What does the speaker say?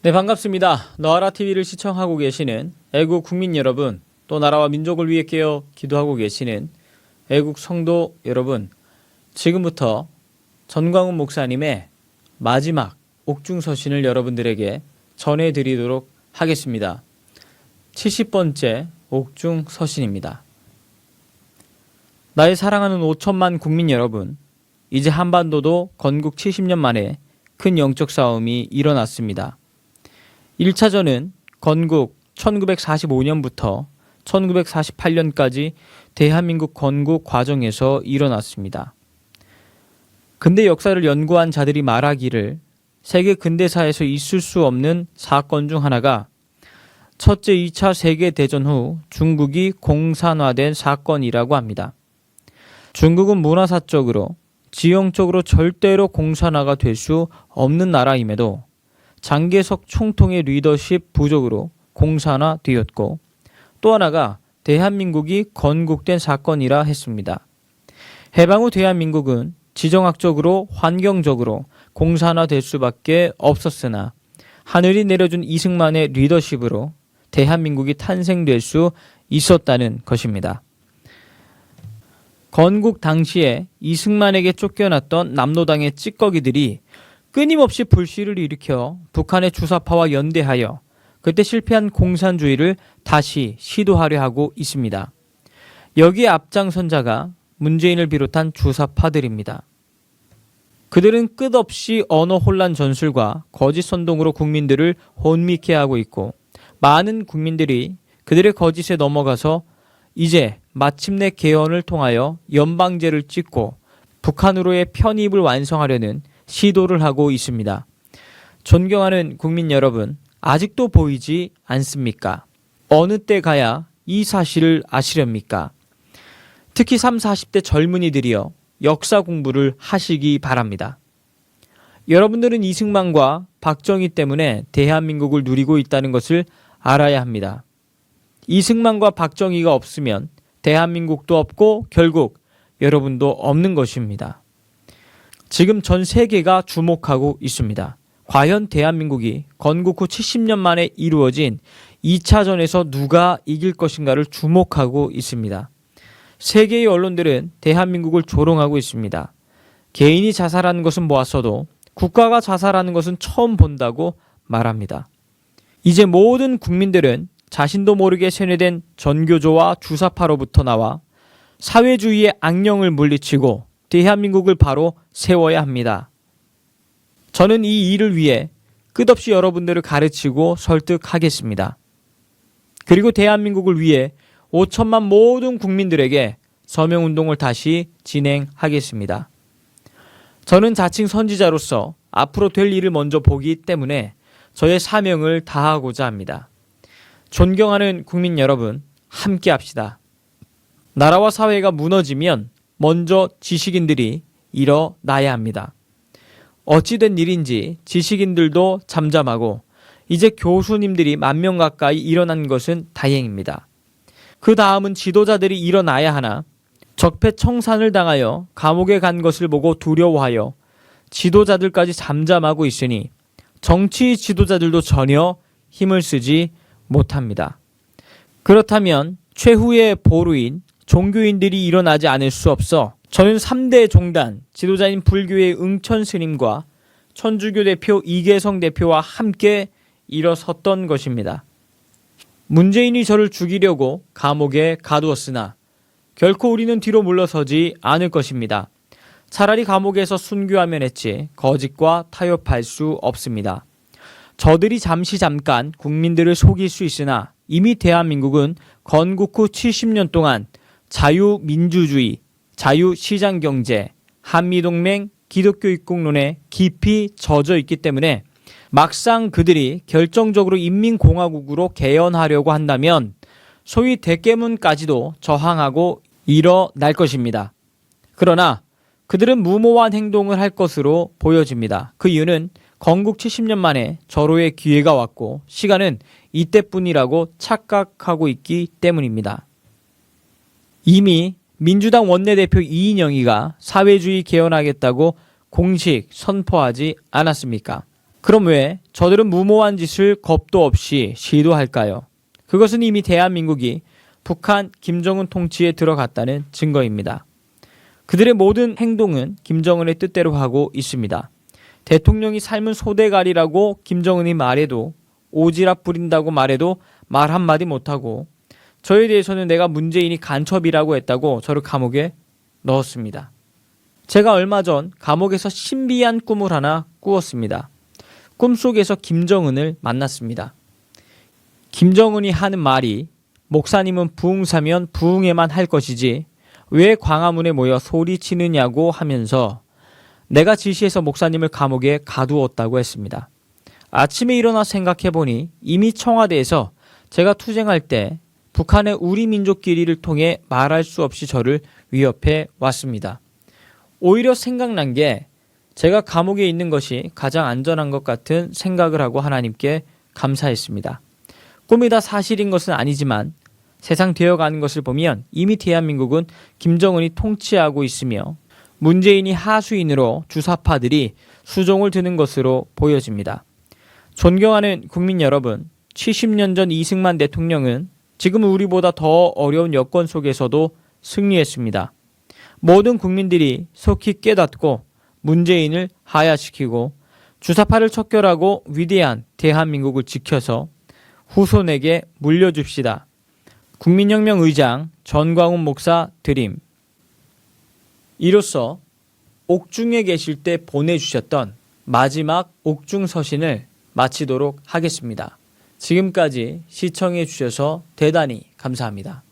네, 반갑습니다. 너하라TV를 시청하고 계시는 애국 국민 여러분, 또 나라와 민족을 위해 깨어 기도하고 계시는 애국 성도 여러분, 지금부터 전광훈 목사님의 마지막 옥중서신을 여러분들에게 전해드리도록 하겠습니다. 70번째 옥중서신입니다. 나의 사랑하는 5천만 국민 여러분, 이제 한반도도 건국 70년 만에 큰 영적 싸움이 일어났습니다. 1차전은 건국 1945년부터 1948년까지 대한민국 건국 과정에서 일어났습니다. 근대 역사를 연구한 자들이 말하기를 세계 근대사에서 있을 수 없는 사건 중 하나가 첫째 2차 세계대전 후 중국이 공산화된 사건이라고 합니다. 중국은 문화사적으로, 지형적으로 절대로 공산화가 될 수 없는 나라임에도 장개석 총통의 리더십 부족으로 공산화되었고, 또 하나가 대한민국이 건국된 사건이라 했습니다. 해방 후 대한민국은 지정학적으로, 환경적으로 공산화될 수밖에 없었으나 하늘이 내려준 이승만의 리더십으로 대한민국이 탄생될 수 있었다는 것입니다. 건국 당시에 이승만에게 쫓겨났던 남로당의 찌꺼기들이 끊임없이 불씨를 일으켜 북한의 주사파와 연대하여 그때 실패한 공산주의를 다시 시도하려 하고 있습니다. 여기에 앞장선 자가 문재인을 비롯한 주사파들입니다. 그들은 끝없이 언어 혼란 전술과 거짓 선동으로 국민들을 혼미케 하고 있고, 많은 국민들이 그들의 거짓에 넘어가서 이제 마침내 개헌을 통하여 연방제를 찍고 북한으로의 편입을 완성하려는 시도를 하고 있습니다. 존경하는 국민 여러분, 아직도 보이지 않습니까? 어느 때 가야 이 사실을 아시렵니까? 특히 30, 40대 젊은이들이여 역사 공부를 하시기 바랍니다. 여러분들은 이승만과 박정희 때문에 대한민국을 누리고 있다는 것을 알아야 합니다. 이승만과 박정희가 없으면 대한민국도 없고 결국 여러분도 없는 것입니다. 지금 전 세계가 주목하고 있습니다. 과연 대한민국이 건국 후 70년 만에 이루어진 2차전에서 누가 이길 것인가를 주목하고 있습니다. 세계의 언론들은 대한민국을 조롱하고 있습니다. 개인이 자살하는 것은 모았어도 국가가 자살하는 것은 처음 본다고 말합니다. 이제 모든 국민들은 자신도 모르게 세뇌된 전교조와 주사파로부터 나와 사회주의의 악령을 물리치고 대한민국을 바로 세워야 합니다. 저는 이 일을 위해 끝없이 여러분들을 가르치고 설득하겠습니다. 그리고 대한민국을 위해 5천만 모든 국민들에게 서명운동을 다시 진행하겠습니다. 저는 자칭 선지자로서 앞으로 될 일을 먼저 보기 때문에 저의 사명을 다하고자 합니다. 존경하는 국민 여러분, 함께 합시다. 나라와 사회가 무너지면 먼저 지식인들이 일어나야 합니다. 어찌된 일인지 지식인들도 잠잠하고 이제 교수님들이 10,000명 가까이 일어난 것은 다행입니다. 그 다음은 지도자들이 일어나야 하나 적폐청산을 당하여 감옥에 간 것을 보고 두려워하여 지도자들까지 잠잠하고 있으니 정치 지도자들도 전혀 힘을 쓰지 못합니다. 그렇다면 최후의 보루인 종교인들이 일어나지 않을 수 없어 저는 3대 종단 지도자인 불교의 응천 스님과 천주교 대표 이계성 대표와 함께 일어섰던 것입니다. 문재인이 저를 죽이려고 감옥에 가두었으나 결코 우리는 뒤로 물러서지 않을 것입니다. 차라리 감옥에서 순교하면 했지 거짓과 타협할 수 없습니다. 저들이 잠깐 국민들을 속일 수 있으나 이미 대한민국은 건국 후 70년 동안 자유민주주의, 자유시장경제, 한미동맹, 기독교 입국론에 깊이 젖어 있기 때문에 막상 그들이 결정적으로 인민공화국으로 개헌하려고 한다면 소위 대깨문까지도 저항하고 일어날 것입니다. 그러나 그들은 무모한 행동을 할 것으로 보여집니다. 그 이유는 건국 70년 만에 절호의 기회가 왔고 시간은 이때뿐이라고 착각하고 있기 때문입니다. 이미 민주당 원내대표 이인영이가 사회주의 개헌하겠다고 공식 선포하지 않았습니까? 그럼 왜 저들은 무모한 짓을 겁도 없이 시도할까요? 그것은 이미 대한민국이 북한 김정은 통치에 들어갔다는 증거입니다. 그들의 모든 행동은 김정은의 뜻대로 하고 있습니다. 대통령이 삶은 소대가리라고 김정은이 말해도, 오지랖 부린다고 말해도 말 한마디 못하고, 저에 대해서는 내가 문재인이 간첩이라고 했다고 저를 감옥에 넣었습니다. 제가 얼마 전 감옥에서 신비한 꿈을 하나 꾸었습니다. 꿈속에서 김정은을 만났습니다. 김정은이 하는 말이 목사님은 부흥사면 부흥에만 할 것이지 왜 광화문에 모여 소리치느냐고 하면서 내가 지시해서 목사님을 감옥에 가두었다고 했습니다. 아침에 일어나 생각해보니 이미 청와대에서 제가 투쟁할 때 북한의 우리 민족끼리를 통해 말할 수 없이 저를 위협해 왔습니다. 오히려 생각난 게 제가 감옥에 있는 것이 가장 안전한 것 같은 생각을 하고 하나님께 감사했습니다. 꿈이 다 사실인 것은 아니지만 세상 되어가는 것을 보면 이미 대한민국은 김정은이 통치하고 있으며 문재인이 하수인으로 주사파들이 수종을 드는 것으로 보여집니다. 존경하는 국민 여러분, 70년 전 이승만 대통령은 지금 우리보다 더 어려운 여건 속에서도 승리했습니다. 모든 국민들이 속히 깨닫고 문재인을 하야시키고 주사파를 척결하고 위대한 대한민국을 지켜서 후손에게 물려줍시다. 국민혁명 의장 전광훈 목사 드림. 이로써 옥중에 계실 때 보내주셨던 마지막 옥중 서신을 마치도록 하겠습니다. 지금까지 시청해 주셔서 대단히 감사합니다.